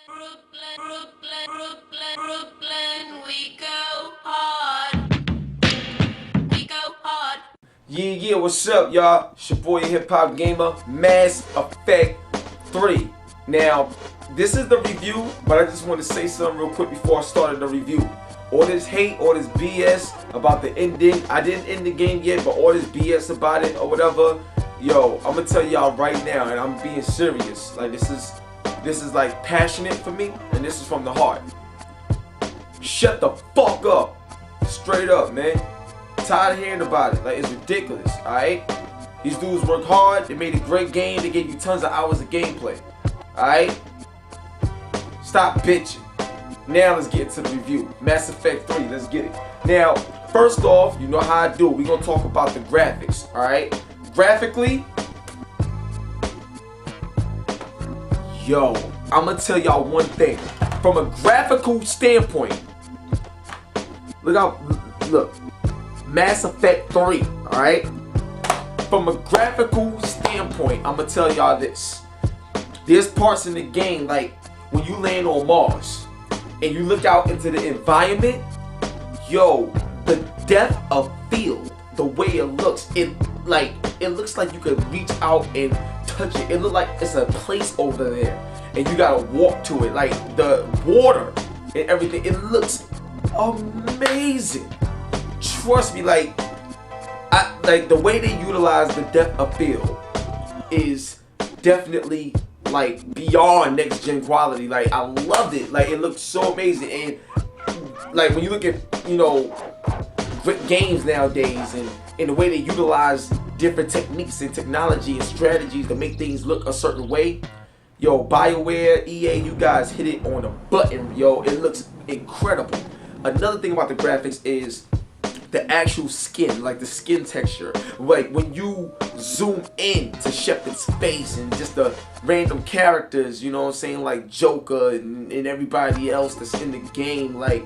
Brooklyn, we go hard. We go hard. Yeah, what's up, y'all? It's your boy HipHopGamer, Mass Effect 3. Now, this is the review, but I just want to say something real quick before I started the review. All this hate, all this BS about the ending. I didn't end the game yet, but all this BS about it or whatever. Yo, I'm gonna tell y'all right now, and I'm being serious. Like this is like passionate for me, and this is from the heart. Shut the fuck up. Straight up, man. Tired of hearing about it. Like, it's ridiculous, alright? These dudes work hard. They made a great game. They gave you tons of hours of gameplay. Alright? Stop bitching. Now let's get into the review. Mass Effect 3, let's get it. Now, first off, you know how I do it. We're going to talk about the graphics, alright? Graphically, yo, I'm going to tell y'all one thing. From a graphical standpoint, look, Mass Effect 3, alright? From a graphical standpoint, I'm gonna tell y'all this. There's parts in the game, like when you land on Mars and you look out into the environment, yo, the depth of field, the way it looks, it looks like you could reach out and touch it. It looks like it's a place over there and you gotta walk to it. Like the water and everything, it looks amazing. Trust me, like the way they utilize the depth of field is definitely like beyond next gen quality. Like I loved it. Like it looked so amazing. And like when you look at, you know, games nowadays and the way they utilize different techniques and technology and strategies to make things look a certain way, yo, BioWare, EA, you guys hit it on the button, yo. It looks incredible. Another thing about the graphics is the actual skin, like the skin texture. Like when you zoom in to Shepard's face and just the random characters, you know what I'm saying, like Joker and everybody else that's in the game, like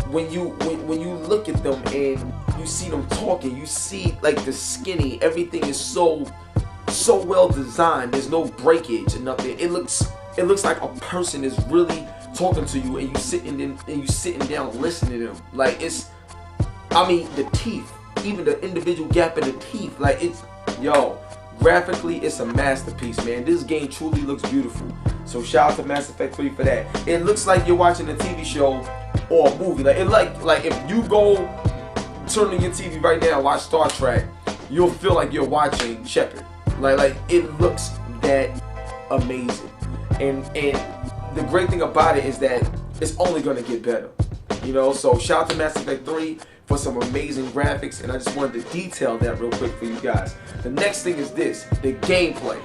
when you look at them and you see them talking, you see like the skinny, everything is so well designed. There's no breakage and nothing. It looks like a person is really talking to you and you sitting down listening to them. Like I mean, the teeth, even the individual gap in the teeth, like yo, graphically, it's a masterpiece, man. This game truly looks beautiful. So shout out to Mass Effect 3 for that. It looks like you're watching a TV show or a movie. Like if you go turn on your TV right now and watch Star Trek, you'll feel like you're watching Shepard. Like it looks that amazing. And the great thing about it is that it's only gonna get better. You know, so shout out to Mass Effect 3 for some amazing graphics, and I just wanted to detail that real quick for you guys. The next thing is this, the gameplay.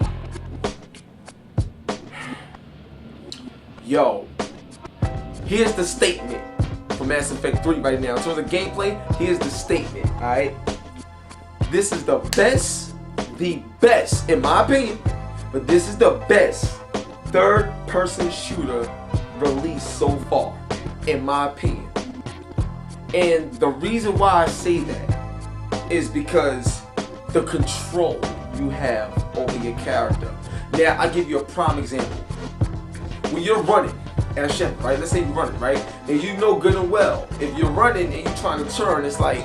Yo, here's the statement for Mass Effect 3 right now. In terms of gameplay, here's the statement, alright? This is the best, in my opinion, but this is the best third-person shooter released so far, in my opinion. And the reason why I say that is because the control you have over your character. Now, I'll give you a prime example. When you're running at a Shepard, right? Let's say you're running, right? And you know good and well, if you're running and you're trying to turn, it's like,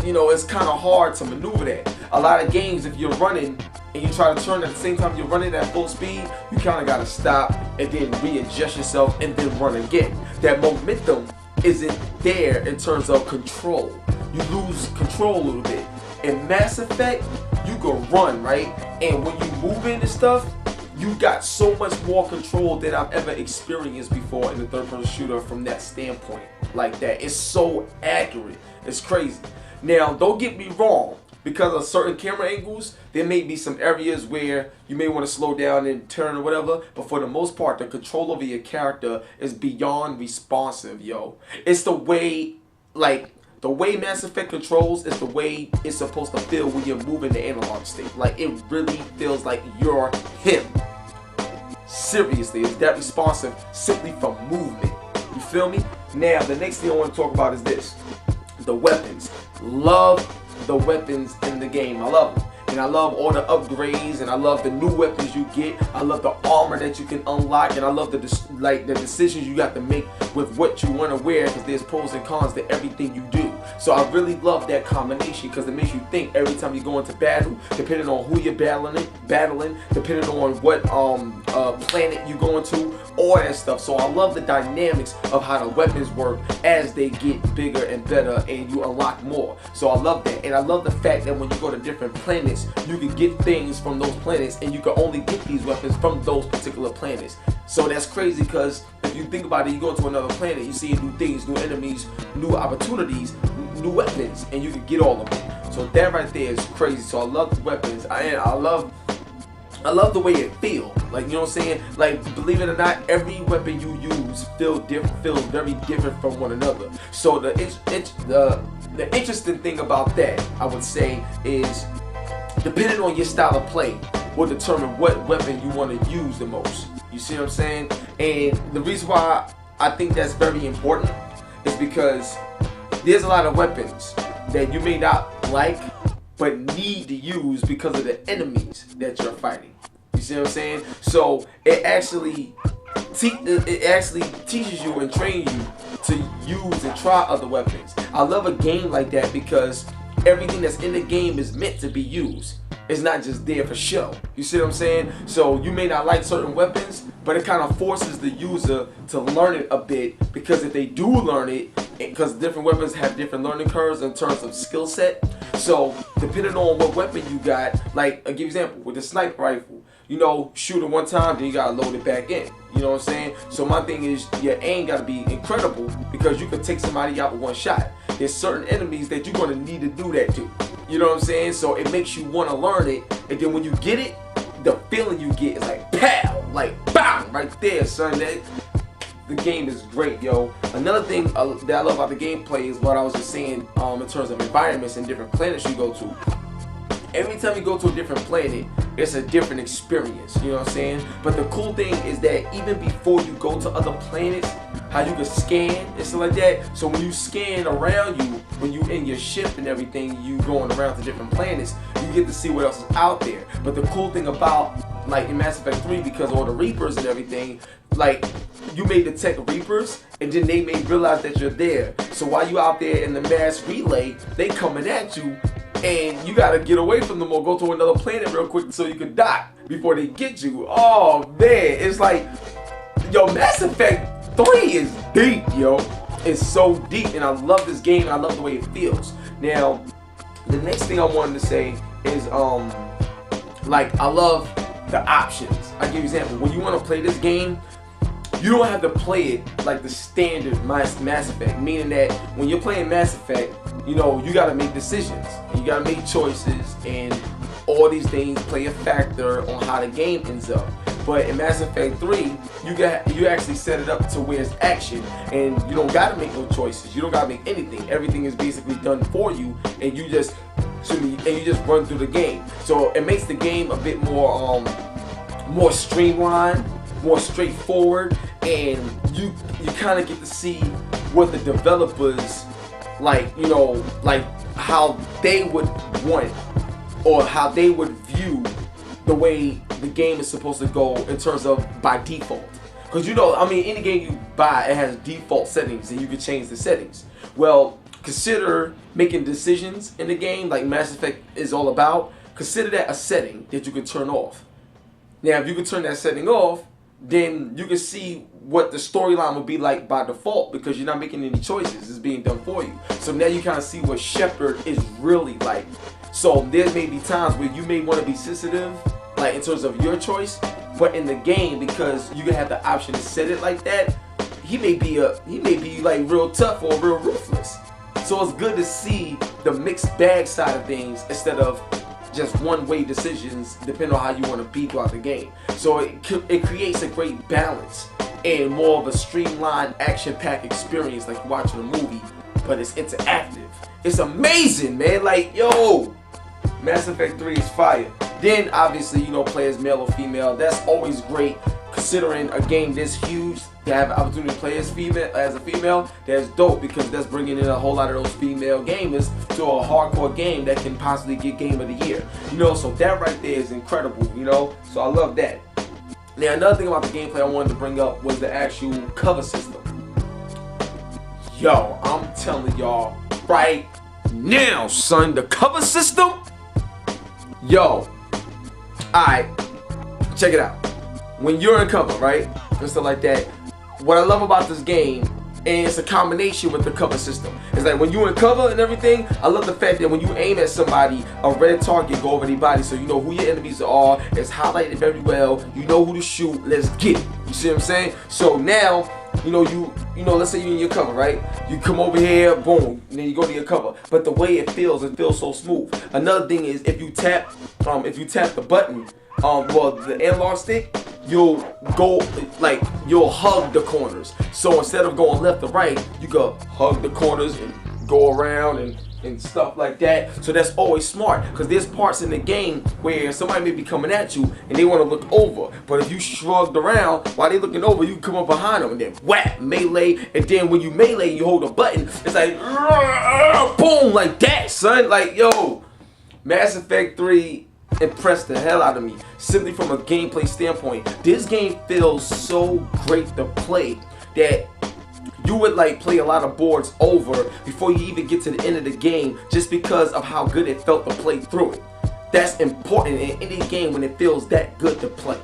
you know, it's kind of hard to maneuver that. A lot of games, if you're running and you try to turn at the same time you're running at full speed, you kind of got to stop and then readjust yourself and then run again. That momentum isn't there in terms of control. You lose control a little bit. In Mass Effect, you can run, right? And when you move into stuff, you got so much more control than I've ever experienced before in the third-person shooter from that standpoint. Like that. It's so accurate. It's crazy. Now, don't get me wrong. Because of certain camera angles, there may be some areas where you may want to slow down and turn or whatever, but for the most part, the control over your character is beyond responsive, yo. It's the way, like, the way Mass Effect controls is the way it's supposed to feel when you're moving the analog stick. Like, it really feels like you're him. Seriously, it's that responsive simply from movement. You feel me? Now, the next thing I want to talk about is this. The weapons. Love the weapons in the game. I love them. and I love all the upgrades, and I love the new weapons you get. I love the armor that you can unlock, and I love the decisions you got to make with what you want to wear, because there's pros and cons to everything you do. So I really love that combination, because it makes you think every time you go into battle, depending on who you're battling, depending on what planet you go into, all that stuff. So I love the dynamics of how the weapons work as they get bigger and better, and you unlock more. So I love that, and I love the fact that when you go to different planets, you can get things from those planets, and you can only get these weapons from those particular planets. So that's crazy, because if you think about it, you go to another planet, you see new things, new enemies, new opportunities, new weapons, and you can get all of them. So that right there is crazy. So I love the weapons. I love the way it feels. Like, you know what I'm saying? Like, believe it or not, every weapon you use feels very different from one another. So the interesting thing about that, I would say, is depending on your style of play will determine what weapon you want to use the most. You see what I'm saying? And the reason why I think that's very important is because there's a lot of weapons that you may not like but need to use because of the enemies that you're fighting. You see what I'm saying? So it actually teaches you and trains you to use and try other weapons. I love a game like that because everything that's in the game is meant to be used. It's not just there for show. You see what I'm saying? So you may not like certain weapons, but it kind of forces the user to learn it a bit, because if they do learn it, because different weapons have different learning curves in terms of skill set. So depending on what weapon you got, like I'll give you an example with the sniper rifle, you know, shoot it one time, then you gotta load it back in. You know what I'm saying? So my thing is, your aim gotta be incredible, because you can take somebody out with one shot. There's certain enemies that you're gonna need to do that to. You know what I'm saying? So it makes you want to learn it, and then when you get it, the feeling you get is like pow, like bang, right there, son. The game is great, yo. Another thing that I love about the gameplay is what I was just saying in terms of environments and different planets you go to. Every time you go to a different planet, it's a different experience, you know what I'm saying? But the cool thing is that even before you go to other planets, how you can scan and stuff like that. So when you scan around you, when you in your ship and everything, you going around to different planets, you get to see what else is out there. But the cool thing about, like in Mass Effect 3, because all the Reapers and everything, like you may detect Reapers, and then they may realize that you're there. So while you out there in the mass relay, they coming at you, and you gotta get away from them or go to another planet real quick so you can dock before they get you. Oh man, it's like, yo, Mass Effect 3 is deep, yo. It's so deep, and I love this game, and I love the way it feels. Now, the next thing I wanted to say is, like, I love the options. I'll give you an example. When you want to play this game, you don't have to play it like the standard Mass Effect, meaning that when you're playing Mass Effect, you know, you gotta make decisions, you gotta make choices, and all these things play a factor on how the game ends up. But in Mass Effect 3, you actually set it up to where it's action, and you don't gotta make no choices, you don't gotta make anything. Everything is basically done for you, and you just run through the game. So it makes the game a bit more more streamlined, more straightforward, and you kind of get to see what the developers, like, you know, like how they would want, or how they would view the way the game is supposed to go in terms of by default. Because, you know, I mean, any game you buy, it has default settings, and you can change the settings. Well, consider making decisions in the game, like Mass Effect is all about. Consider that a setting that you can turn off. Now, if you can turn that setting off, then you can see what the storyline would be like by default, because you're not making any choices. It's being done for you. So now you kind of see what Shepard is really like. So there may be times where you may want to be sensitive, like in terms of your choice, but in the game, because you can have the option to set it like that, he may be like real tough or real ruthless. So it's good to see the mixed bag side of things instead of just one-way decisions, depending on how you want to be throughout the game. So it creates a great balance and more of a streamlined, action-packed experience, like watching a movie, but it's interactive. It's amazing, man. Like, yo, Mass Effect 3 is fire. Then obviously, you know, play as male or female. That's always great, because considering a game this huge, to have an opportunity to play as a female, that's dope, because that's bringing in a whole lot of those female gamers to a hardcore game that can possibly get Game of the Year. You know, so that right there is incredible, you know, so I love that. Now, another thing about the gameplay I wanted to bring up was the actual cover system. Yo, I'm telling y'all right now, son, the cover system, yo, alright, check it out. When you're in cover, right, and stuff like that, what I love about this game, and it's a combination with the cover system, is like when you're in cover and everything, I love the fact that when you aim at somebody, a red target go over their body, so you know who your enemies are, it's highlighted very well, you know who to shoot, let's get it. You see what I'm saying? So now, you know, let's say you're in your cover, right? You come over here, boom, and then you go to your cover. But the way it feels so smooth. Another thing is if you tap the button, well, the analog stick, you'll go, like, you'll hug the corners. So instead of going left or right, you go hug the corners and go around and stuff like that. So that's always smart, because there's parts in the game where somebody may be coming at you and they want to look over, but if you shrugged around while they looking over, you can come up behind them and then whap, melee, and then when you melee and you hold a button, it's like boom, like that, son. Like, yo, Mass Effect 3 impressed the hell out of me, simply from a gameplay standpoint. This game feels so great to play that you would like play a lot of boards over before you even get to the end of the game, just because of how good it felt to play through it. That's important in any game when it feels that good to play.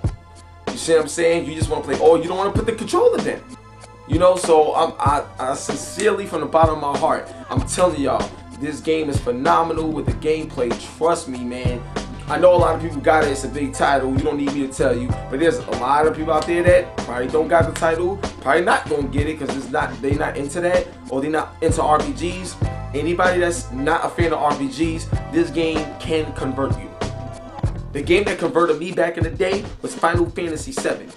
You see what I'm saying? You just want to play, or you don't want to put the controller down. You know, so I sincerely, from the bottom of my heart, I'm telling y'all, this game is phenomenal with the gameplay. Trust me, man. I know a lot of people got it, it's a big title, you don't need me to tell you, but there's a lot of people out there that probably don't got the title, probably not gonna get it because they not into that, or they not into RPGs. Anybody that's not a fan of RPGs, this game can convert you. The game that converted me back in the day was Final Fantasy VII.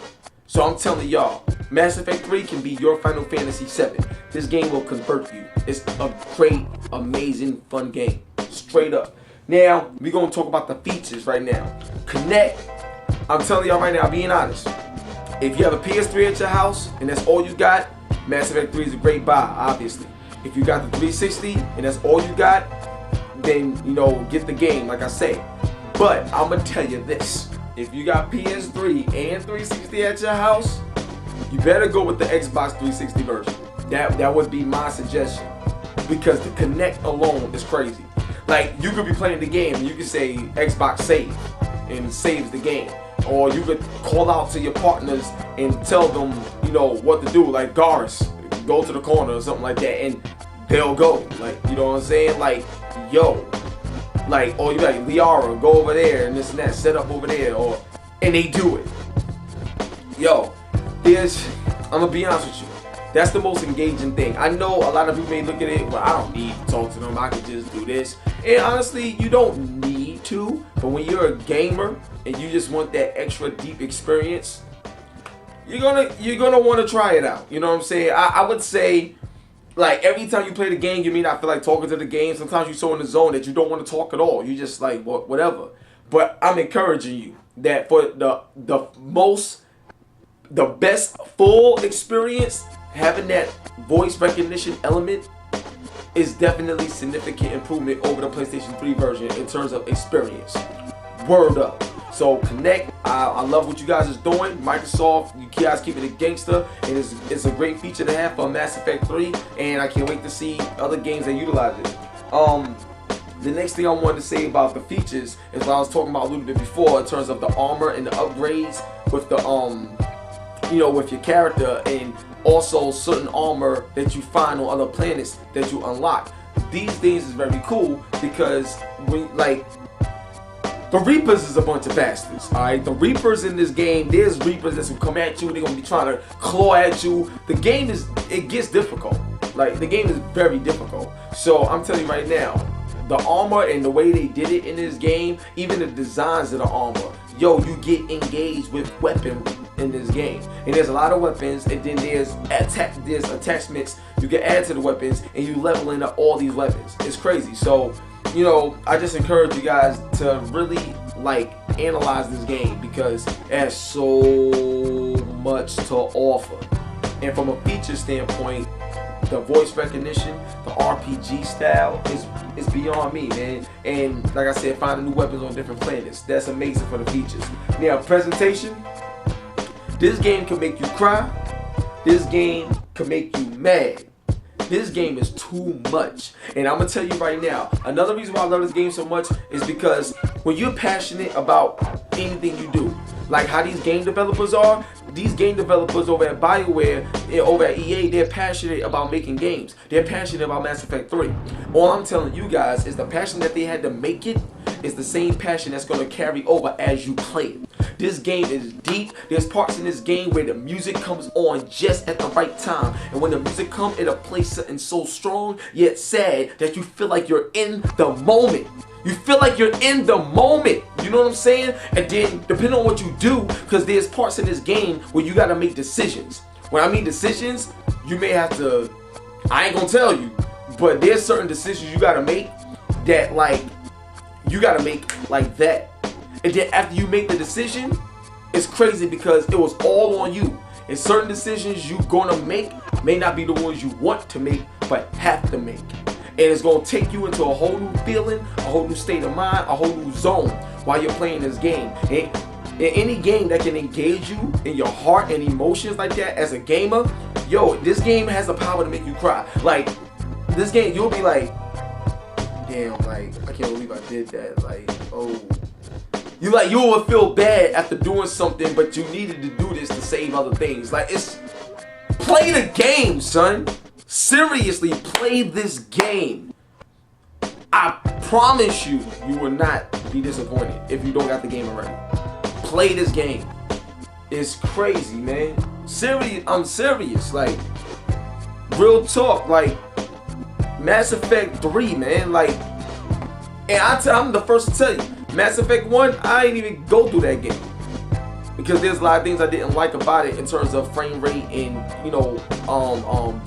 So I'm telling y'all, Mass Effect 3 can be your Final Fantasy VII. This game will convert you. It's a great, amazing, fun game. Straight up. Now, we're going to talk about the features right now. Connect. I'm telling y'all right now, being honest. If you have a PS3 at your house and that's all you got, Mass Effect 3 is a great buy, obviously. If you got the 360 and that's all you got, then, you know, get the game, like I say. But I'm going to tell you this. If you got PS3 and 360 at your house, you better go with the Xbox 360 version. That would be my suggestion. Because the Connect alone is crazy. Like, you could be playing the game and you could say Xbox save and it saves the game. Or you could call out to your partners and tell them, you know, what to do. Like, Garrus, go to the corner or something like that, and they'll go. Like, you know what I'm saying? Like, yo. Like, or you like, Liara, go over there and this and that, set up over there, and they do it. Yo, I'm gonna be honest with you. That's the most engaging thing. I know a lot of people may look at it, well, I don't need to talk to them, I can just do this. And honestly, you don't need to, but when you're a gamer and you just want that extra deep experience, you're gonna want to try it out. You know what I'm saying? I would say, like, every time you play the game, you may not feel like talking to the game. Sometimes you're so in the zone that you don't want to talk at all. You just like, whatever. But I'm encouraging you that for the best full experience, having that voice recognition element is definitely significant improvement over the PlayStation 3 version in terms of experience. Word up. So Connect, I love what you guys is doing. Microsoft, you guys keeping it gangster, and it's a great feature to have for Mass Effect 3, and I can't wait to see other games that utilize it. The next thing I wanted to say about the features is what I was talking about a little bit before in terms of the armor and the upgrades with the with your character, and also certain armor that you find on other planets that you unlock. These things is very cool because when, like, the Reapers is a bunch of bastards, alright? The Reapers in this game, there's Reapers that will come at you, they're gonna be trying to claw at you. The game it gets difficult. Like, the game is very difficult. So I'm telling you right now, the armor and the way they did it in this game, even the designs of the armor, yo, you get engaged with weaponry in this game. And there's a lot of weapons, and then there's attachments you can add to the weapons, and you leveling up all these weapons. It's crazy. So, you know, I just encourage you guys to really, like, analyze this game because it has so much to offer. And from a feature standpoint, the voice recognition, the RPG style is beyond me, man. And like I said, finding new weapons on different planets, that's amazing for the features. Now, presentation, this game can make you cry. This game can make you mad. This game is too much. And I'm going to tell you right now, another reason why I love this game so much is because when you're passionate about anything you do, like how these game developers are, these game developers over at BioWare, over at EA, they're passionate about making games. They're passionate about Mass Effect 3. All I'm telling you guys is the passion that they had to make it is the same passion that's going to carry over as you play it. This game is deep. There's parts in this game where the music comes on just at the right time. And when the music comes, it'll play something so strong yet sad that you feel like you're in the moment. You feel like you're in the moment. You know what I'm saying? And then, depending on what you do, because there's parts in this game where you got to make decisions. When I mean decisions, you may have to, I ain't going to tell you, but there's certain decisions you got to make that, like, you got to make like that. And then after you make the decision, it's crazy because it was all on you. And certain decisions you're going to make may not be the ones you want to make, but have to make. And it's going to take you into a whole new feeling, a whole new state of mind, a whole new zone while you're playing this game. And in any game that can engage you in your heart and emotions like that as a gamer, yo, this game has the power to make you cry. Like, this game, you'll be like, damn, like, I can't believe I did that. Like, oh. You will feel bad after doing something, but you needed to do this to save other things. Like, it's, play the game, son. Seriously, play this game. I promise you, you will not be disappointed if you don't got the game already. Play this game. It's crazy, man. I'm serious. Like, real talk. Like, Mass Effect 3, man. Like, and I'm the first to tell you, Mass Effect 1, I ain't even go through that game. Because there's a lot of things I didn't like about it in terms of frame rate and, you know,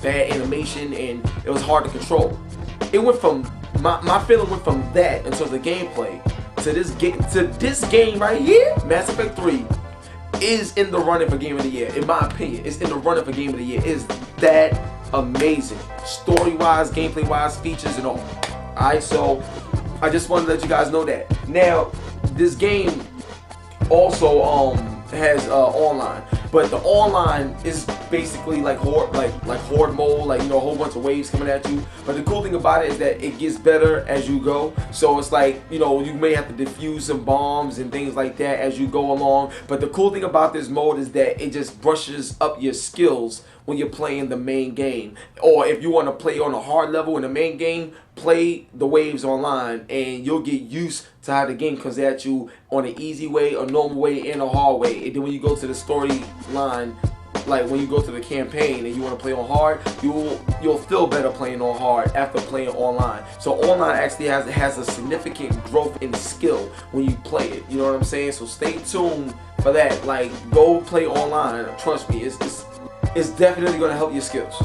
bad animation, and it was hard to control. It went from, my feeling went from that in terms of gameplay to this game right here. Mass Effect 3 is in the running for Game of the Year, in my opinion. It's in the running for Game of the Year. It's that amazing. Story-wise, gameplay-wise, features and all. Alright, so I just wanted to let you guys know that. Now, this game also has online, but the online is basically like horde mode, like, you know, a whole bunch of waves coming at you. But the cool thing about it is that it gets better as you go. So it's like, you know, you may have to defuse some bombs and things like that as you go along. But the cool thing about this mode is that it just brushes up your skills when you're playing the main game. Or if you want to play on a hard level in the main game, play the waves online and you'll get used to how the game comes at you on an easy way, a normal way, and a hard way. And then when you go to the storyline, like when you go to the campaign and you want to play on hard, you'll feel better playing on hard after playing online. So online actually has a significant growth in skill when you play it. You know what I'm saying? So stay tuned for that. Like, go play online. Trust me, it's definitely going to help your skills.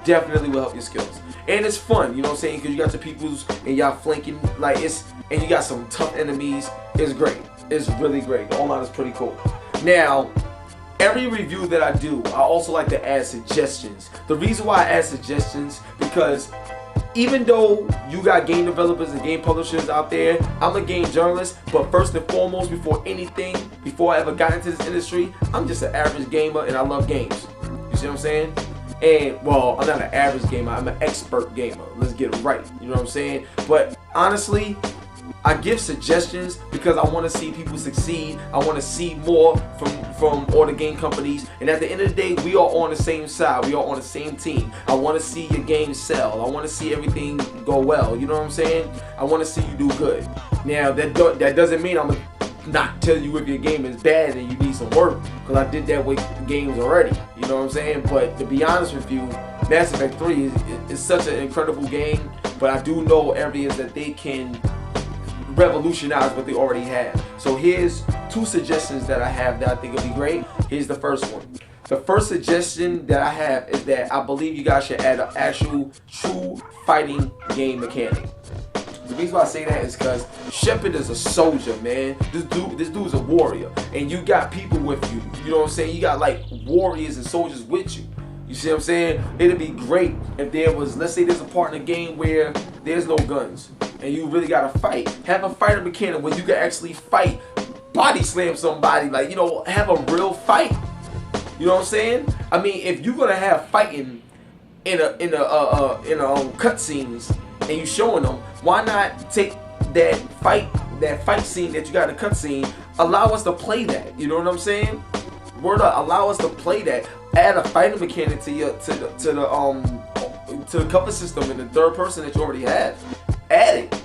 Definitely will help your skills. And it's fun, you know what I'm saying? Because you got your peoples and y'all flanking, like, and you got some tough enemies. It's great. It's really great. The online is pretty cool. Now, every review that I do, I also like to add suggestions. The reason why I add suggestions, because even though you got game developers and game publishers out there, I'm a game journalist, but first and foremost, before anything, before I ever got into this industry, I'm just an average gamer and I love games. You see what I'm saying? And, well, I'm not an average gamer, I'm an expert gamer. Let's get it right. You know what I'm saying? But honestly, I give suggestions because I want to see people succeed. I want to see more from all the game companies. And at the end of the day, we are on the same side. We are on the same team. I want to see your game sell. I want to see everything go well. You know what I'm saying? I want to see you do good. Now, that doesn't mean I'm not tell you if your game is bad and you need some work, because I did that with games already. You know what I'm saying? But to be honest with you, Mass Effect 3 is such an incredible game, but I do know areas that they can revolutionize what they already have. So here's two suggestions that I have that I think will be great. Here's the first one. The first suggestion that I have is that I believe you guys should add an actual true fighting game mechanic. The reason why I say that is because Shepard is a soldier, man. This dude's a warrior, and you got people with you. You know what I'm saying? You got like warriors and soldiers with you. You see what I'm saying? It'd be great if there was, let's say there's a part in the game where there's no guns and you really gotta fight. Have a fighter mechanic where you can actually fight, body slam somebody, like, you know, have a real fight. You know what I'm saying? I mean, if you're gonna have fighting in a cutscenes and you showing them, why not take that fight scene that you got in a cutscene, allow us to play that? You know what I'm saying? Word up, allow us to play that. Add a fighting mechanic to the cover system in the third person that you already have. Add it.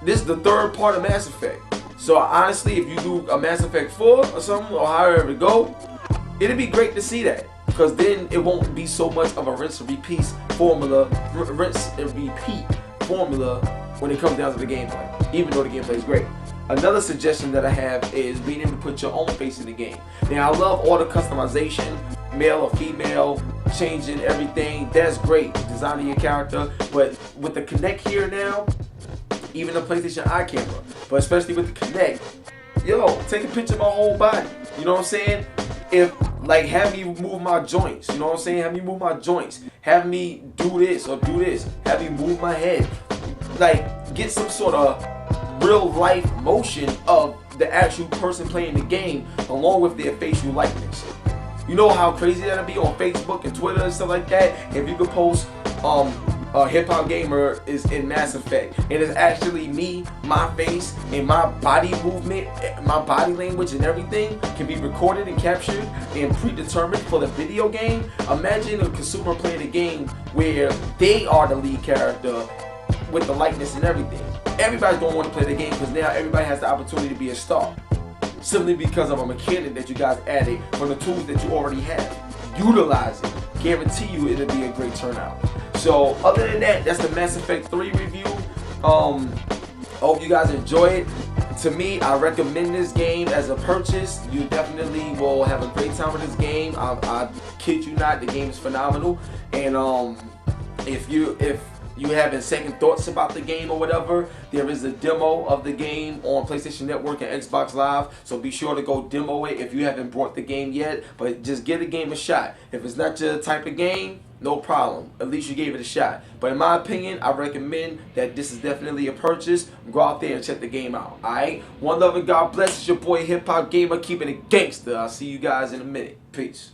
This is the third part of Mass Effect. So honestly, if you do a Mass Effect 4 or something, or however it go, it'd be great to see that, because then it won't be so much of a rinse and repeat formula when it comes down to the gameplay, even though the gameplay is great. Another suggestion that I have is being able to put your own face in the game. Now, I love all the customization, male or female, changing everything. That's great, designing your character. But with the Kinect here now, even the PlayStation Eye camera, but especially with the Kinect, yo, take a picture of my whole body. You know what I'm saying? If, like, have me move my joints, you know what I'm saying? Have me move my joints. Have me do this or do this. Have me move my head. Like, get some sort of real life motion of the actual person playing the game along with their facial likeness. You know how crazy that'll be on Facebook and Twitter and stuff like that? If you could post HipHopGamer is in Mass Effect, and it's actually me, my face, and my body movement, my body language and everything can be recorded and captured and predetermined for the video game. Imagine a consumer playing a game where they are the lead character with the likeness and everything. Everybody's gonna want to play the game because now everybody has the opportunity to be a star, simply because of a mechanic that you guys added from the tools that you already have. Utilize it. Guarantee you it'll be a great turnout. So other than that, that's the Mass Effect 3 review. I hope you guys enjoy it. To me, I recommend this game as a purchase. You definitely will have a great time with this game. I kid you not, the game is phenomenal. And if you having second thoughts about the game or whatever, there is a demo of the game on PlayStation Network and Xbox Live, so be sure to go demo it if you haven't bought the game yet. But just give the game a shot. If it's not your type of game, no problem. At least you gave it a shot. But in my opinion, I recommend that this is definitely a purchase. Go out there and check the game out. Alright? One love and God bless. It's your boy HipHopGamer, keeping it gangster. I'll see you guys in a minute. Peace.